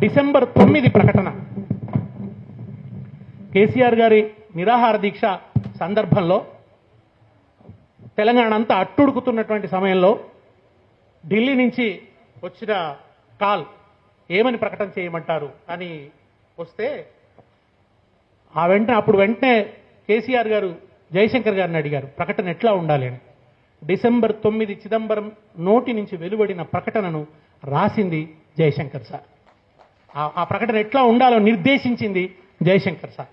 December 9 ప్రకటన. కేసీఆర్ గారి నిరాహార దీక్ష సందర్భంలో తెలంగాణ అంతా అట్టుడుకుతున్నటువంటి సమయంలో ఢిల్లీ నుంచి వచ్చిన కాల్ ఏమని ప్రకటన చేయమంటారు అని వస్తే అప్పుడు వెంటనే కేసీఆర్ గారు జయశంకర్ గారిని అడిగారు ప్రకటన ఎట్లా ఉండాలి అని. డిసెంబర్ 9 చిదంబరం నోటి నుంచి వెలువడిన ప్రకటనను రాసింది జయశంకర్ సార్. ఆ ప్రకటన ఎట్లా ఉండాలో నిర్దేశించింది జయశంకర్ సార్.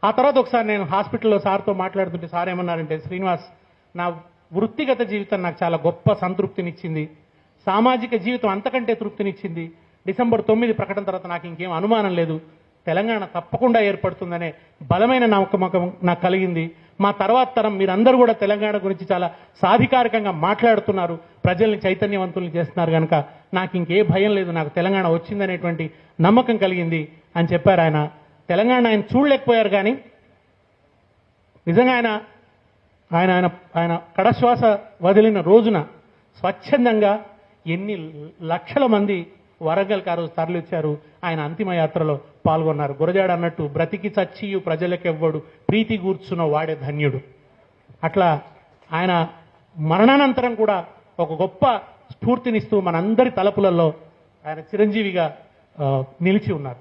ఆ తర్వాత ఒకసారి నేను హాస్పిటల్లో సార్తో మాట్లాడుతుంటే సార్ ఏమన్నారంటే, శ్రీనివాస్, నా వృత్తిగత జీవితం నాకు చాలా గొప్ప సంతృప్తినిచ్చింది, సామాజిక జీవితం అంతకంటే తృప్తినిచ్చింది. డిసెంబర్ 9 ప్రకటన తర్వాత నాకు ఇంకేం అనుమానం లేదు, తెలంగాణ తప్పకుండా ఏర్పడుతుందనే బలమైన నమ్మకం నాకు కలిగింది. మా తర్వాత తరం మీరందరూ కూడా తెలంగాణ గురించి చాలా సాధికారికంగా మాట్లాడుతున్నారు, ప్రజల్ని చైతన్యవంతుల్ని చేస్తున్నారు కనుక నాకు ఇంకే భయం లేదు, నాకు తెలంగాణ వచ్చిందనేటువంటి నమ్మకం కలిగింది అని చెప్పారు ఆయన. తెలంగాణ ఆయన చూడలేకపోయారు కానీ నిజంగా ఆయన కడశ్వాస వదిలిన రోజున స్వచ్ఛందంగా ఎన్ని లక్షల మంది వరంగల్కి ఆ రోజు తరలిచ్చారు, ఆయన అంతిమ యాత్రలో పాల్గొన్నారు. గురజాడ అన్నట్టు బ్రతికి చచ్చియు ప్రజలకెవ్వడు ప్రీతి కూర్చున్న వాడే ధన్యుడు. అట్లా ఆయన మరణానంతరం కూడా ఒక గొప్ప స్ఫూర్తినిస్తూ మనందరి తలపులలో ఆయన చిరంజీవిగా నిలిచి ఉన్నారు.